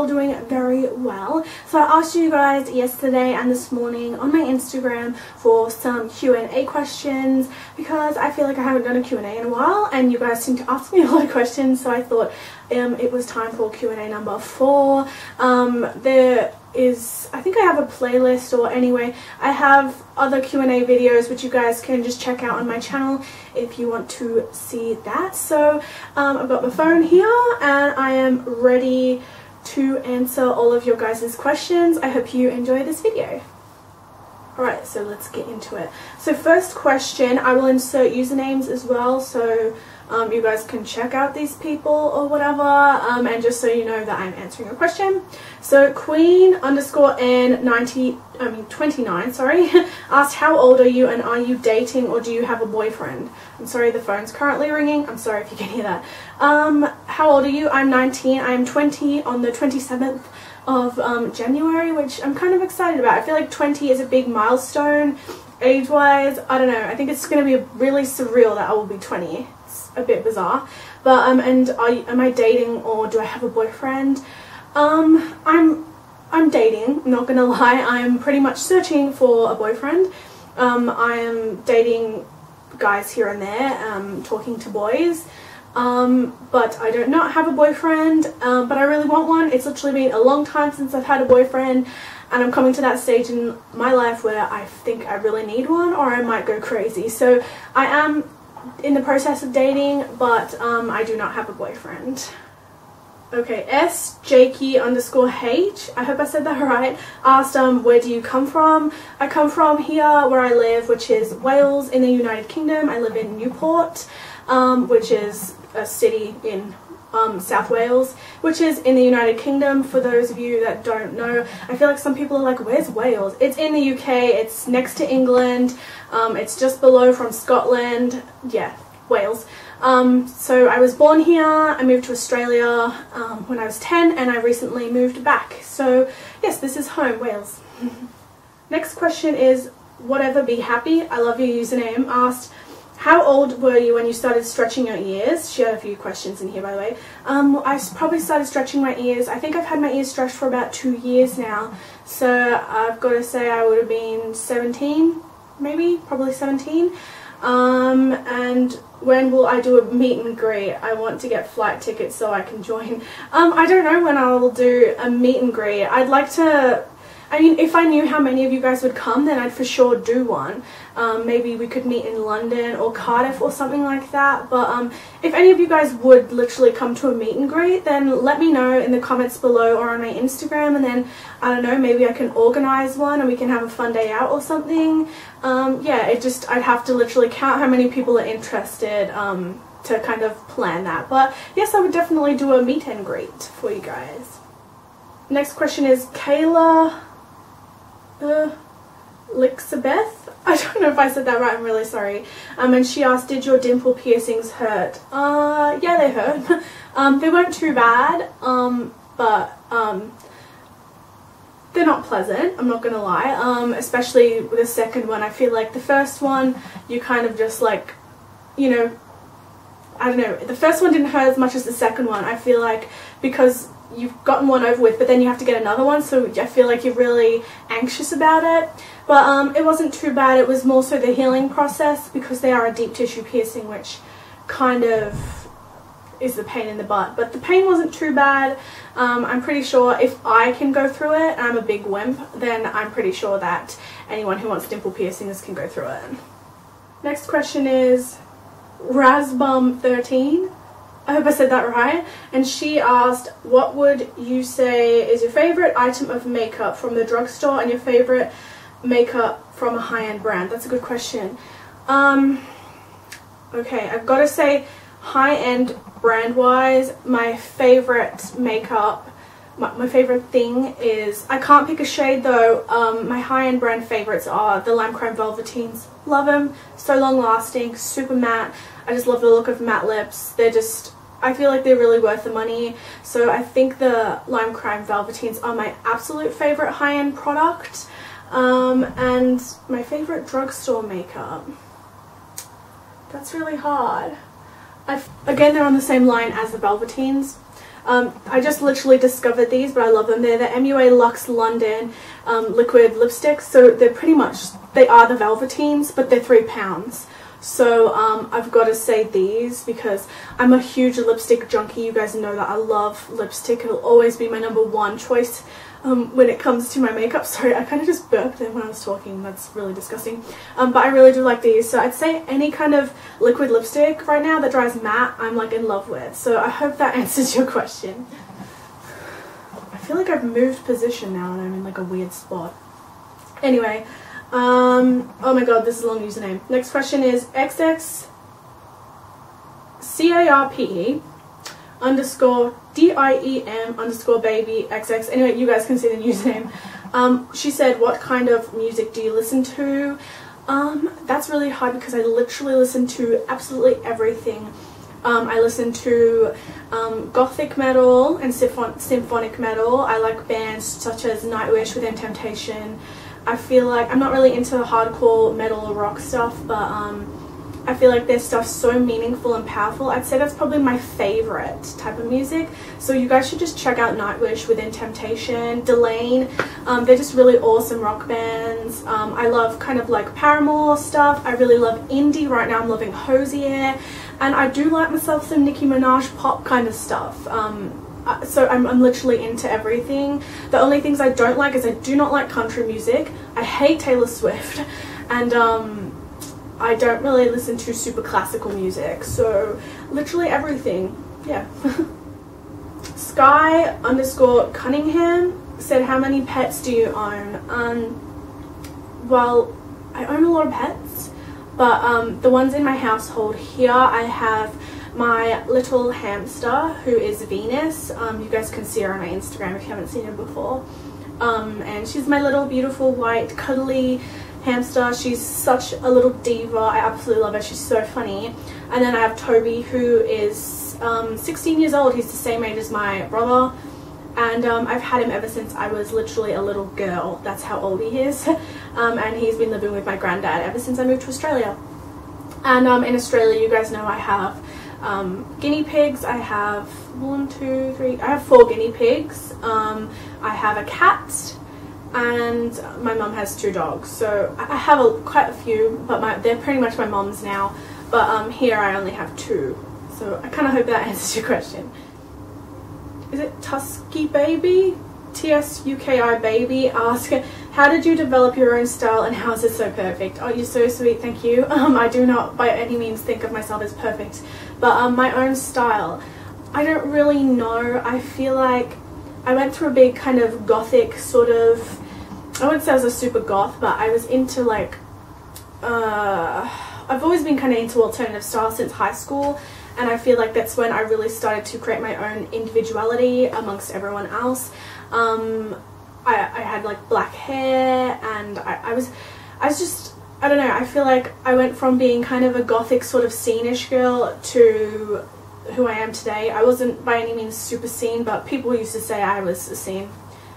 all doing very well. So I asked you guys yesterday and this morning on my Instagram for some Q&A questions because I feel like I haven't done a Q&A in a while and you guys seem to ask me a lot of questions, so I thought it was time for Q&A number 4. I think I have a playlist, or anyway, I have other Q&A videos which you guys can just check out on my channel if you want to see that. So I've got my phone here and I am ready to answer all of your guys' questions. I hope you enjoy this video. Alright, so let's get into it. So first question, I will insert usernames as well, so you guys can check out these people or whatever, and just so you know that I'm answering a question. So Queen_N29 asked, how old are you and are you dating or do you have a boyfriend? I'm sorry, the phone's currently ringing. I'm sorry if you can hear that. How old are you? I'm 19. I'm 20 on the 27th of January, which I'm kind of excited about. I feel like 20 is a big milestone age-wise. I don't know. I think it's going to be really surreal that I will be 20. It's a bit bizarre. But and am I dating or do I have a boyfriend? I'm dating. I'm not gonna lie. I'm pretty much searching for a boyfriend. I am dating guys here and there, talking to boys. But I do not have a boyfriend, but I really want one. It's literally been a long time since I've had a boyfriend, and I'm coming to that stage in my life where I think I really need one or I might go crazy. So I am in the process of dating, but I do not have a boyfriend. Okay, xxchlozaahxx, I hope I said that right, asked where do you come from? I come from here where I live, which is Wales in the United Kingdom. I live in Newport, which is a city in South Wales, which is in the United Kingdom. For those of you that don't know, I feel like some people are like, where's Wales? It's in the UK, it's next to England, it's just below from Scotland. Yeah, Wales. So I was born here, I moved to Australia when I was 10 and I recently moved back. So yes, this is home, Wales. Next question is whatever be happy, I love your username, asked, how old were you when you started stretching your ears? She had a few questions in here, by the way. I probably started stretching my ears. I think I've had my ears stretched for about 2 years now. So I've got to say I would have been 17, maybe, probably 17. And when will I do a meet and greet? I want to get flight tickets so I can join. I don't know when I will do a meet and greet. I'd like to, I mean, if I knew how many of you guys would come, then I'd for sure do one. Maybe we could meet in London or Cardiff or something like that. But if any of you guys would literally come to a meet and greet, then let me know in the comments below or on my Instagram, and then, I don't know, maybe I can organise one and we can have a fun day out or something. Yeah, I'd have to literally count how many people are interested to kind of plan that. But yes, I would definitely do a meet and greet for you guys. Next question is Kayla Lixabeth. I don't know if I said that right, I'm really sorry. And she asked, did your dimple piercings hurt? Yeah, they hurt. They weren't too bad, but they're not pleasant, I'm not gonna lie. Especially with the second one. I feel like the first one, you kind of just like, you know, I don't know, the first one didn't hurt as much as the second one. I feel like because you've gotten one over with, but then you have to get another one, so I feel like you're really anxious about it. But it wasn't too bad. It was more so the healing process because they are a deep tissue piercing, which kind of is the pain in the butt. But the pain wasn't too bad. I'm pretty sure if I can go through it, and I'm a big wimp, then I'm pretty sure that anyone who wants dimple piercings can go through it. Next question is Rasbum13. I hope I said that right. And she asked, what would you say is your favourite item of makeup from the drugstore and your favourite makeup from a high-end brand? That's a good question. Okay, I've got to say high-end brand-wise, my favourite makeup, my favourite thing is, I can't pick a shade though, my high-end brand favourites are the Lime Crime Velveteens. Love them, so long-lasting, super matte. I just love the look of matte lips. They're just, I feel like they're really worth the money. So I think the Lime Crime Velveteens are my absolute favourite high-end product. And my favourite drugstore makeup. That's really hard. Again, they're on the same line as the Velveteens. I just literally discovered these, but I love them. They're the MUA Luxe London liquid lipsticks. So they're pretty much, they are the Velveteens, but they're £3. So I've got to say these because I'm a huge lipstick junkie. You guys know that I love lipstick. It'll always be my #1 choice when it comes to my makeup. Sorry, I kind of just burped there when I was talking. That's really disgusting. But I really do like these. So I'd say any kind of liquid lipstick right now that dries matte, I'm like in love with. So I hope that answers your question. I feel like I've moved position now and I'm in like a weird spot. Anyway. Oh my god, this is a long username. Next question is xxchlozaahxx _DIEM_baby XX. Anyway, you guys can see the username. She said, what kind of music do you listen to? That's really hard because I literally listen to absolutely everything. I listen to gothic metal and symphonic metal. I like bands such as Nightwish, Within Temptation. I feel like I'm not really into hardcore metal or rock stuff, but I feel like their stuff's so meaningful and powerful. I'd say that's probably my favorite type of music. So you guys should just check out Nightwish, Within Temptation, Delane. They're just really awesome rock bands. I love kind of like Paramore stuff. I really love indie. Right now I'm loving Hosier. And I do like myself some Nicki Minaj pop kind of stuff. So I'm literally into everything. The only things I don't like is I do not like country music. I hate Taylor Swift. And I don't really listen to super classical music. So literally everything. Yeah. Sky_Cunningham said, how many pets do you own? Well, I own a lot of pets. But the ones in my household here, I have my little hamster who is Venus. You guys can see her on my Instagram if you haven't seen her before. And she's my little beautiful white cuddly hamster. She's such a little diva. I absolutely love her. She's so funny. And then I have Toby, who is 16 years old. He's the same age as my brother. And I've had him ever since I was literally a little girl. That's how old he is. And he's been living with my granddad ever since I moved to Australia. And in Australia, you guys know I have guinea pigs. I have 1, 2, 3. I have 4 guinea pigs. I have a cat, and my mum has 2 dogs. So I have quite a few, but they're pretty much my mum's now. But here I only have 2. So I kind of hope that answers your question. Is it Tusky Baby? TSUKI Baby ask, how did you develop your own style and how is it so perfect? Oh, you're so sweet, thank you. I do not by any means think of myself as perfect, but my own style, I don't really know. I feel like I went through a big kind of gothic sort of, I wouldn't say I was a super goth, but I was into like, I've always been kind of into alternative style since high school. And I feel like that's when I really started to create my own individuality amongst everyone else. I had like black hair, and I was just, I don't know, I feel like I went from being kind of a gothic sort of scene-ish girl to who I am today. I wasn't by any means super scene, but people used to say I was a scene,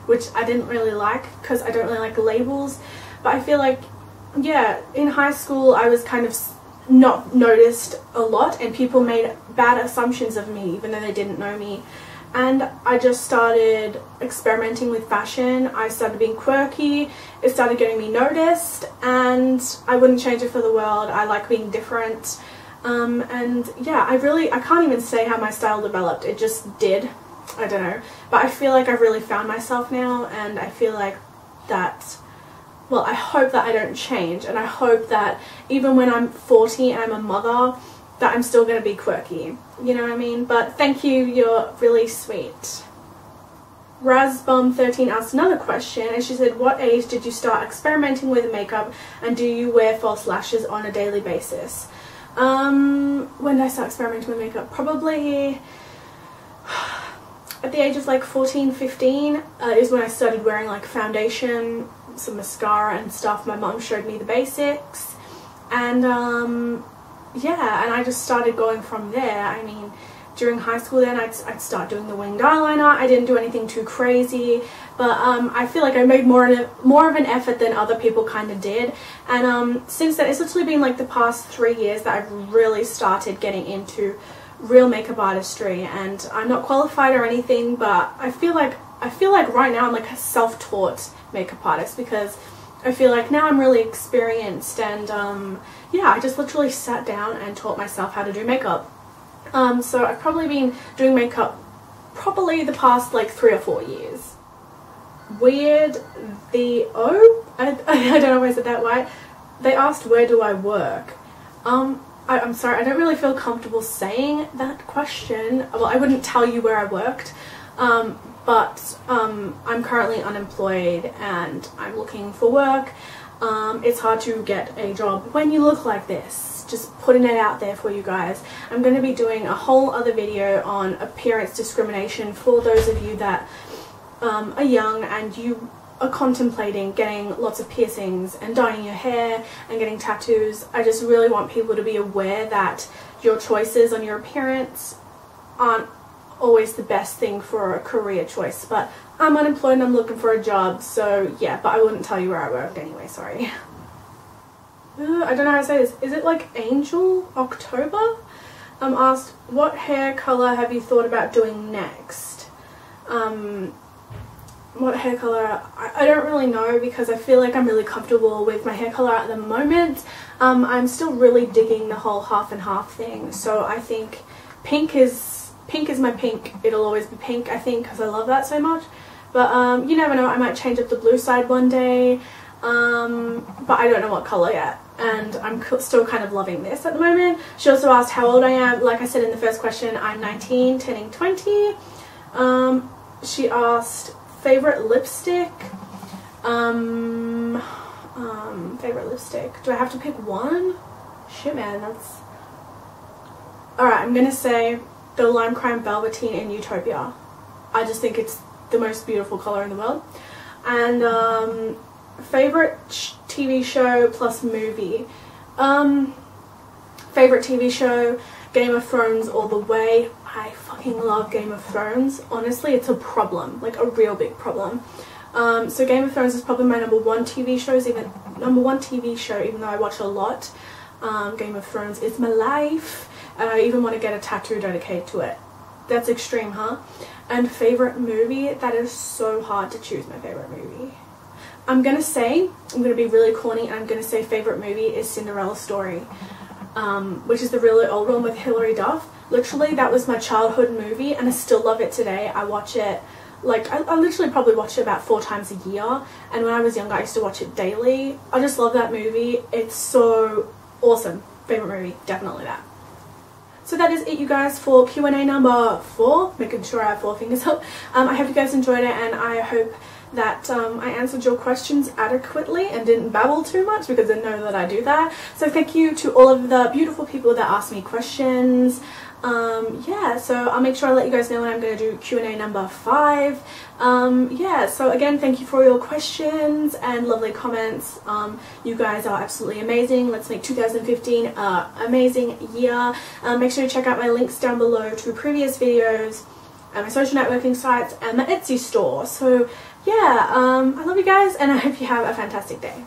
which I didn't really like because I don't really like labels. But I feel like, yeah, in high school I was kind of not noticed a lot, and people made bad assumptions of me even though they didn't know me. And I just started experimenting with fashion. I started being quirky. It started getting me noticed, and I wouldn't change it for the world. I like being different. And yeah, I can't even say how my style developed. It just did. I don't know. But I feel like I've really found myself now, and I feel like that, well, I hope that I don't change, and I hope that even when I'm 40 and I'm a mother, that I'm still going to be quirky. You know what I mean? But thank you, you're really sweet. Razbum13 asked another question, and she said, what age did you start experimenting with makeup, and do you wear false lashes on a daily basis? When did I start experimenting with makeup? Probably at the age of like 14, 15 is when I started wearing like foundation, some mascara and stuff. My mum showed me the basics, and yeah, and I just started going from there. I mean, during high school then I'd start doing the winged eyeliner. I didn't do anything too crazy, but I feel like I made more of an effort than other people kind of did. And since then, it's literally been like the past 3 years that I've really started getting into real makeup artistry, and I'm not qualified or anything, but I feel like right now I'm like a self-taught makeup artist, because I feel like now I'm really experienced, and yeah, I just literally sat down and taught myself how to do makeup. So I've probably been doing makeup probably the past like 3 or 4 years. Weird the I don't know if I said that right. They asked where do I work. I'm sorry, I don't really feel comfortable saying that question. Well, I wouldn't tell you where I worked, but I'm currently unemployed and I'm looking for work. It's hard to get a job when you look like this. Just putting it out there for you guys. I'm going to be doing a whole other video on appearance discrimination for those of you that are young and you are contemplating getting lots of piercings and dyeing your hair and getting tattoos. I just really want people to be aware that your choices on your appearance aren't always the best thing for a career choice. But I'm unemployed and I'm looking for a job, so yeah, but I wouldn't tell you where I worked anyway, sorry. I don't know how to say this. Is it like Angel October? Asked, what hair colour have you thought about doing next? What hair colour? I don't really know, because I feel like I'm really comfortable with my hair colour at the moment. I'm still really digging the whole half and half thing, so I think pink is my pink. It'll always be pink, I think, because I love that so much. But you never know, I might change up the blue side one day, but I don't know what colour yet, and I'm still kind of loving this at the moment. She also asked how old I am. Like I said in the first question, I'm 19, turning 20. She asked favorite lipstick. Favorite lipstick. Do I have to pick one? Shit, man, that's... Alright, I'm gonna say the Lime Crime Velveteen in Utopia. I just think it's the most beautiful colour in the world. And favorite TV show plus movie. Favorite TV show, Game of Thrones all the way. I fucking love Game of Thrones. Honestly, it's a problem, like a real big problem. So Game of Thrones is probably my number one TV show, even though I watch a lot. Game of Thrones is my life, and I even want to get a tattoo dedicated to it. That's extreme, huh? And favorite movie, that is so hard to choose my favorite movie. I'm gonna be really corny, and I'm gonna say favorite movie is Cinderella Story, which is the really old one with Hilary Duff. Literally, that was my childhood movie, and I still love it today. I watch it, like, I literally probably watch it about 4 times a year, and when I was younger I used to watch it daily. I just love that movie. It's so awesome. Favorite movie, definitely that. So that is it, you guys, for Q&A number 4, making sure I have 4 fingers up. I hope you guys enjoyed it, and I hope that I answered your questions adequately and didn't babble too much, because I know that I do that. So thank you to all of the beautiful people that asked me questions. Yeah, so I'll make sure I let you guys know when I'm going to do Q&A number 5. Yeah, so again, thank you for your questions and lovely comments. You guys are absolutely amazing. Let's make 2015 an amazing year. Make sure you check out my links down below to previous videos, my social networking sites, and my Etsy store. So yeah, I love you guys, and I hope you have a fantastic day.